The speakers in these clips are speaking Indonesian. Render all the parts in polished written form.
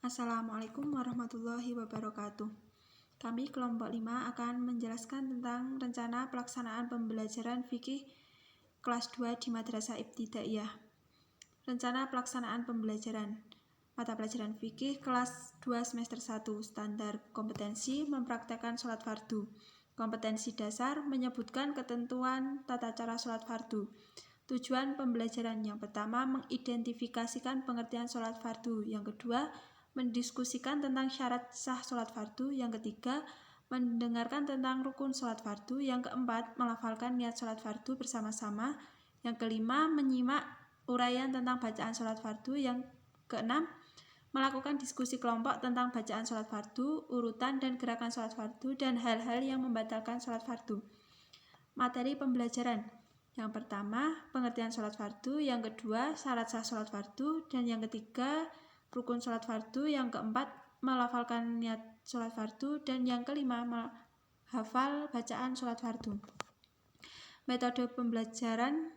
Assalamualaikum warahmatullahi wabarakatuh. Kami kelompok 5 akan menjelaskan tentang rencana pelaksanaan pembelajaran fikih kelas 2 di Madrasah Ibtidaiyah. Rencana pelaksanaan pembelajaran mata pelajaran fikih kelas 2 semester 1, standar kompetensi mempraktekkan sholat fardu. Kompetensi dasar menyebutkan ketentuan tata cara sholat fardu. Tujuan pembelajaran yang pertama mengidentifikasikan pengertian sholat fardu, yang kedua mendiskusikan tentang syarat sah sholat fardu, yang ketiga mendengarkan tentang rukun sholat fardu, yang keempat melafalkan niat sholat fardu bersama-sama, yang kelima menyimak uraian tentang bacaan sholat fardu, yang keenam melakukan diskusi kelompok tentang bacaan sholat fardu, urutan dan gerakan sholat fardu, dan hal-hal yang membatalkan sholat fardu. Materi pembelajaran yang pertama pengertian sholat fardu, yang kedua syarat sah sholat fardu, dan yang ketiga rukun sholat fardu, yang keempat melafalkan niat sholat fardu, dan yang kelima menghafal bacaan sholat fardu. Metode pembelajaran: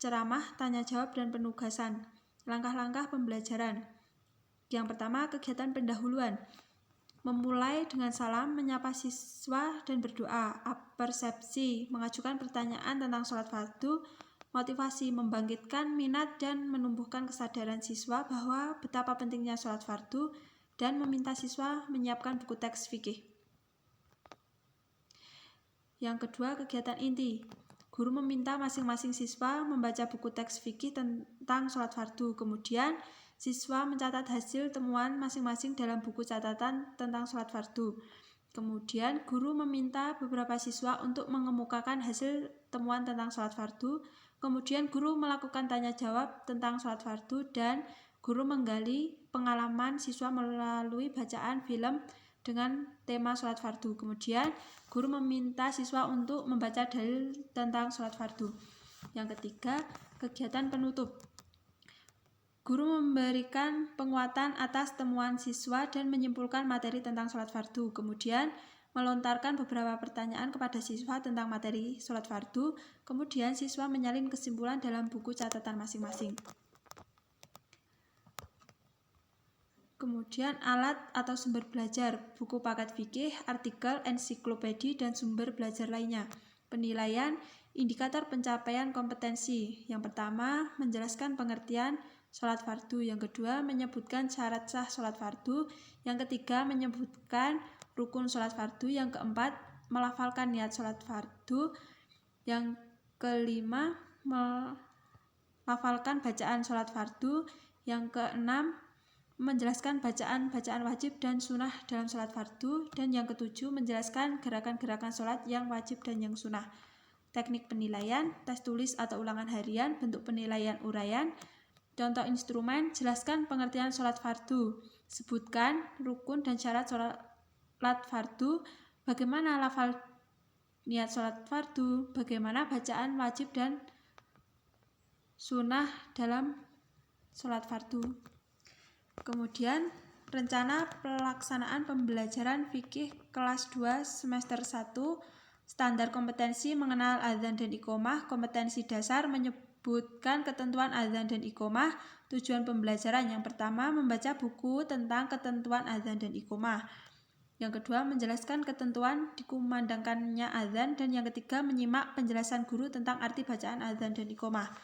ceramah, tanya jawab, dan penugasan. Langkah-langkah pembelajaran. Yang pertama, kegiatan pendahuluan. Memulai dengan salam, menyapa siswa dan berdoa. Persepsi, mengajukan pertanyaan tentang sholat fardu. Motivasi, membangkitkan minat dan menumbuhkan kesadaran siswa bahwa betapa pentingnya sholat fardu, dan meminta siswa menyiapkan buku teks fikih. Yang kedua, kegiatan inti. Guru meminta masing-masing siswa membaca buku teks fikih tentang sholat fardu. Kemudian siswa mencatat hasil temuan masing-masing dalam buku catatan tentang sholat fardu. Kemudian guru meminta beberapa siswa untuk mengemukakan hasil temuan tentang sholat fardu. Kemudian guru melakukan tanya jawab tentang sholat fardu, dan guru menggali pengalaman siswa melalui bacaan film dengan tema sholat fardu. Kemudian guru meminta siswa untuk membaca dalil tentang sholat fardu. Yang ketiga, kegiatan penutup. Guru memberikan penguatan atas temuan siswa dan menyimpulkan materi tentang sholat fardu. Kemudian melontarkan beberapa pertanyaan kepada siswa tentang materi sholat fardu. Kemudian siswa menyalin kesimpulan dalam buku catatan masing-masing. Kemudian alat atau sumber belajar, buku paket fikih, artikel, ensiklopedi, dan sumber belajar lainnya. Penilaian, indikator pencapaian kompetensi. Yang pertama, menjelaskan pengertian sholat fardu. Yang kedua, menyebutkan syarat sah sholat fardu. Yang ketiga, menyebutkan rukun sholat fardu. Yang keempat, melafalkan niat sholat fardu. Yang kelima, melafalkan bacaan sholat fardu. Yang keenam, menjelaskan bacaan-bacaan wajib dan sunnah dalam sholat fardu. Dan yang ketujuh, menjelaskan gerakan-gerakan sholat yang wajib dan yang sunnah. Teknik penilaian, tes tulis atau ulangan harian, bentuk penilaian uraian. Contoh instrumen, jelaskan pengertian sholat fardu. Sebutkan rukun dan syarat sholat fardu. Bagaimana lafal niat sholat fardu. Bagaimana bacaan wajib dan sunnah dalam sholat fardu. Kemudian rencana pelaksanaan pembelajaran fikih kelas 2 semester 1, standar kompetensi mengenal adzan dan iqomah. Kompetensi dasar menyebutkan ketentuan adzan dan iqomah. Tujuan pembelajaran yang pertama membaca buku tentang ketentuan adzan dan iqomah. Yang kedua, menjelaskan ketentuan dikumandangkannya adzan, dan yang ketiga menyimak penjelasan guru tentang arti bacaan adzan dan iqomah.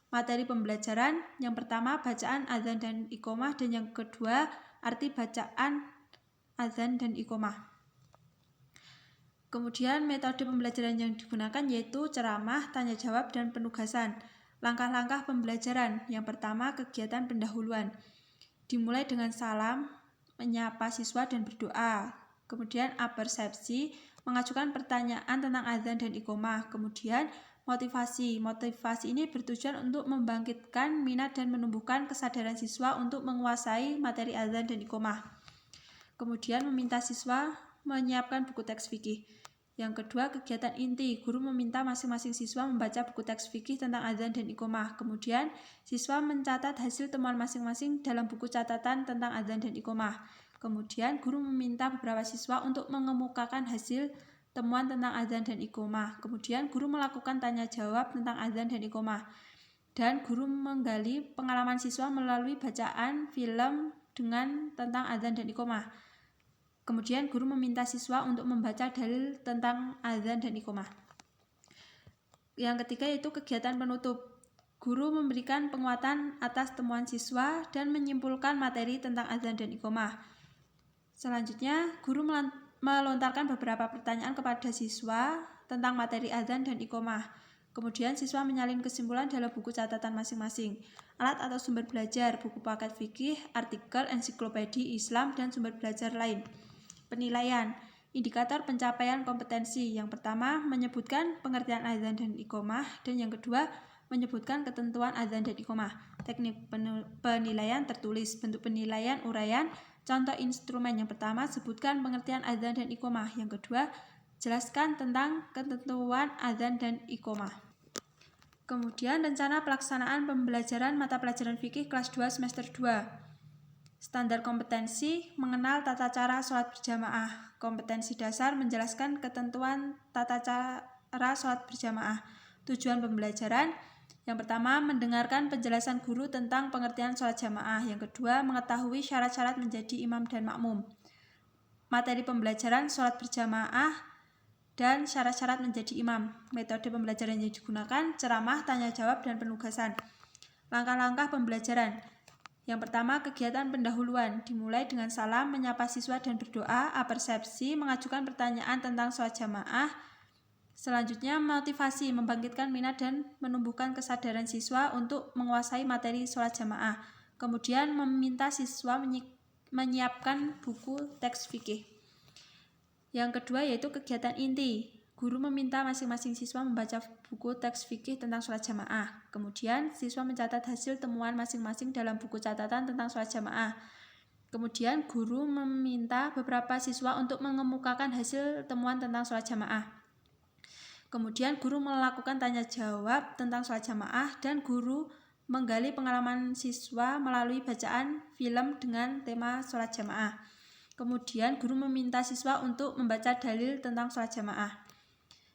Materi pembelajaran yang pertama bacaan adzan dan iqomah, dan yang kedua arti bacaan adzan dan iqomah. Kemudian metode pembelajaran yang digunakan yaitu ceramah, tanya jawab, dan penugasan. Langkah-langkah pembelajaran. Yang pertama, kegiatan pendahuluan. Dimulai dengan salam, menyapa siswa dan berdoa. Kemudian apersepsi, mengajukan pertanyaan tentang adzan dan iqomah. Kemudian motivasi. Motivasi ini bertujuan untuk membangkitkan minat dan menumbuhkan kesadaran siswa untuk menguasai materi adzan dan iqomah. Kemudian meminta siswa menyiapkan buku teks fikih. Yang kedua, kegiatan inti. Guru meminta masing-masing siswa membaca buku teks fikih tentang adzan dan iqomah. Kemudian siswa mencatat hasil temuan masing-masing dalam buku catatan tentang adzan dan iqomah. Kemudian guru meminta beberapa siswa untuk mengemukakan hasil temuan tentang adzan dan iqomah. Kemudian guru melakukan tanya jawab tentang adzan dan iqomah. dan guru menggali pengalaman siswa melalui bacaan film dengan tentang adzan dan iqomah. Kemudian guru meminta siswa untuk membaca dalil tentang adzan dan iqomah. Yang ketiga yaitu kegiatan penutup. Guru memberikan penguatan atas temuan siswa dan menyimpulkan materi tentang adzan dan iqomah. Selanjutnya, guru melontarkan beberapa pertanyaan kepada siswa tentang materi adzan dan iqomah. Kemudian siswa menyalin kesimpulan dalam buku catatan masing-masing. Alat atau sumber belajar, buku paket fikih, artikel, ensiklopedi Islam, dan sumber belajar lain. Penilaian, indikator pencapaian kompetensi. Yang pertama, menyebutkan pengertian adzan dan iqomah, dan yang kedua, menyebutkan ketentuan adzan dan iqomah. Teknik penilaian tertulis, bentuk penilaian uraian, contoh instrumen. Yang pertama, sebutkan pengertian adzan dan iqomah. Yang kedua, jelaskan tentang ketentuan adzan dan iqomah. Kemudian rencana pelaksanaan pembelajaran mata pelajaran fikih kelas 2 semester 2. Standar kompetensi, mengenal tata cara sholat berjamaah. Kompetensi dasar, menjelaskan ketentuan tata cara sholat berjamaah. Tujuan pembelajaran, yang pertama, mendengarkan penjelasan guru tentang pengertian sholat jamaah. Yang kedua, mengetahui syarat-syarat menjadi imam dan makmum. Materi pembelajaran sholat berjamaah dan syarat-syarat menjadi imam. Metode pembelajaran yang digunakan, ceramah, tanya jawab, dan penugasan. Langkah-langkah pembelajaran. Yang pertama, kegiatan pendahuluan. Dimulai dengan salam, menyapa siswa dan berdoa, apersepsi, mengajukan pertanyaan tentang sholat jamaah. Selanjutnya, motivasi, membangkitkan minat dan menumbuhkan kesadaran siswa untuk menguasai materi sholat jamaah. Kemudian, meminta siswa menyiapkan buku teks fikih. Yang kedua yaitu kegiatan inti. Guru meminta masing-masing siswa membaca buku teks fikih tentang sholat jamaah. Kemudian, siswa mencatat hasil temuan masing-masing dalam buku catatan tentang sholat jamaah. Kemudian, guru meminta beberapa siswa untuk mengemukakan hasil temuan tentang sholat jamaah. Kemudian guru melakukan tanya jawab tentang sholat jamaah dan guru menggali pengalaman siswa melalui bacaan film dengan tema sholat jamaah. Kemudian guru meminta siswa untuk membaca dalil tentang sholat jamaah.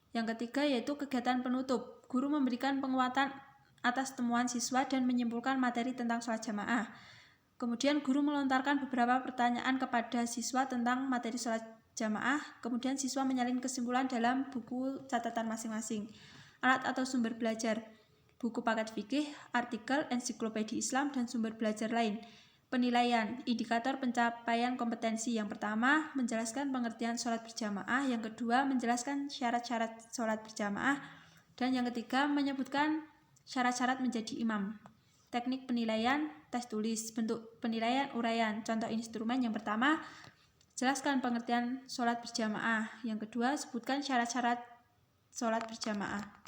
Yang ketiga yaitu kegiatan penutup. Guru memberikan penguatan atas temuan siswa dan menyimpulkan materi tentang sholat jamaah. Kemudian guru melontarkan beberapa pertanyaan kepada siswa tentang materi sholat jamaah, kemudian siswa menyalin kesimpulan dalam buku catatan masing-masing. Alat atau sumber belajar, buku paket fikih, artikel, ensiklopedi Islam, dan sumber belajar lain. Penilaian, indikator pencapaian kompetensi. Yang pertama, menjelaskan pengertian sholat berjamaah. Yang kedua, menjelaskan syarat-syarat sholat berjamaah. Dan yang ketiga, menyebutkan syarat-syarat menjadi imam. Teknik penilaian, tes tulis, bentuk penilaian uraian. Contoh instrumen, yang pertama, jelaskan pengertian sholat berjamaah. Yang kedua, sebutkan syarat-syarat sholat berjamaah.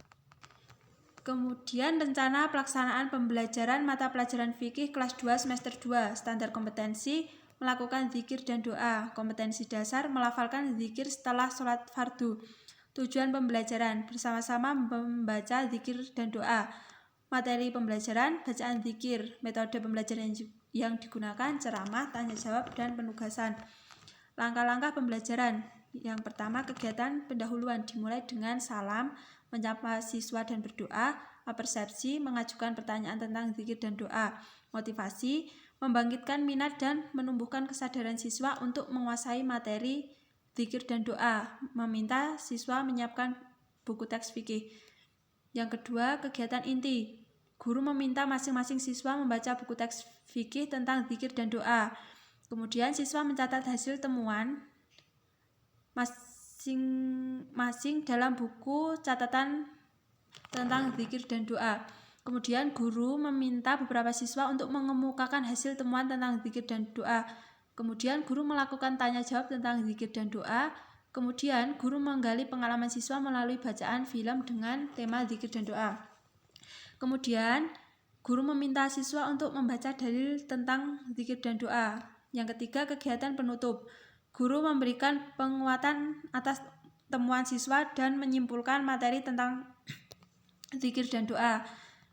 Kemudian rencana pelaksanaan pembelajaran mata pelajaran fikih kelas 2 semester 2. Standar kompetensi, melakukan zikir dan doa. Kompetensi dasar, melafalkan zikir setelah sholat fardu. Tujuan pembelajaran, bersama-sama membaca zikir dan doa. Materi pembelajaran, bacaan zikir. Metode pembelajaran yang digunakan, ceramah, tanya jawab, dan penugasan. Langkah-langkah pembelajaran. Yang pertama, kegiatan pendahuluan dimulai dengan salam, menyapa siswa dan berdoa, apersepsi, mengajukan pertanyaan tentang zikir dan doa, motivasi, membangkitkan minat dan menumbuhkan kesadaran siswa untuk menguasai materi zikir dan doa, meminta siswa menyiapkan buku teks fikih. Yang kedua, kegiatan inti. Guru meminta masing-masing siswa membaca buku teks fikih tentang zikir dan doa. Kemudian siswa mencatat hasil temuan masing-masing dalam buku catatan tentang zikir dan doa. Kemudian guru meminta beberapa siswa untuk mengemukakan hasil temuan tentang zikir dan doa. Kemudian guru melakukan tanya jawab tentang zikir dan doa. Kemudian guru menggali pengalaman siswa melalui bacaan film dengan tema zikir dan doa. Kemudian guru meminta siswa untuk membaca dalil tentang zikir dan doa. Yang ketiga, kegiatan penutup. Guru memberikan penguatan atas temuan siswa dan menyimpulkan materi tentang zikir dan doa.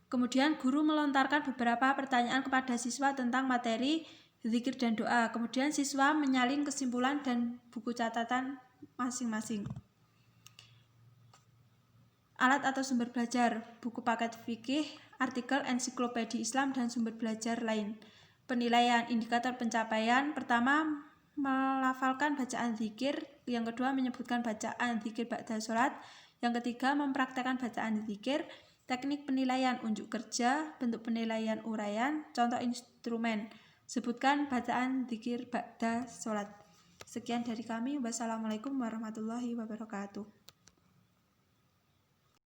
Kemudian guru melontarkan beberapa pertanyaan kepada siswa tentang materi zikir dan doa. Kemudian siswa menyalin kesimpulan dan buku catatan masing-masing. Alat atau sumber belajar, buku paket fikih, artikel ensiklopedia Islam dan sumber belajar lain. Penilaian indikator pencapaian. Pertama, melafalkan bacaan zikir. Yang kedua, menyebutkan bacaan zikir ba'da sholat. Yang ketiga, mempraktekkan bacaan zikir. Teknik penilaian unjuk kerja, bentuk penilaian uraian, contoh instrumen. Sebutkan bacaan zikir ba'da sholat. Sekian dari kami. Wassalamualaikum warahmatullahi wabarakatuh.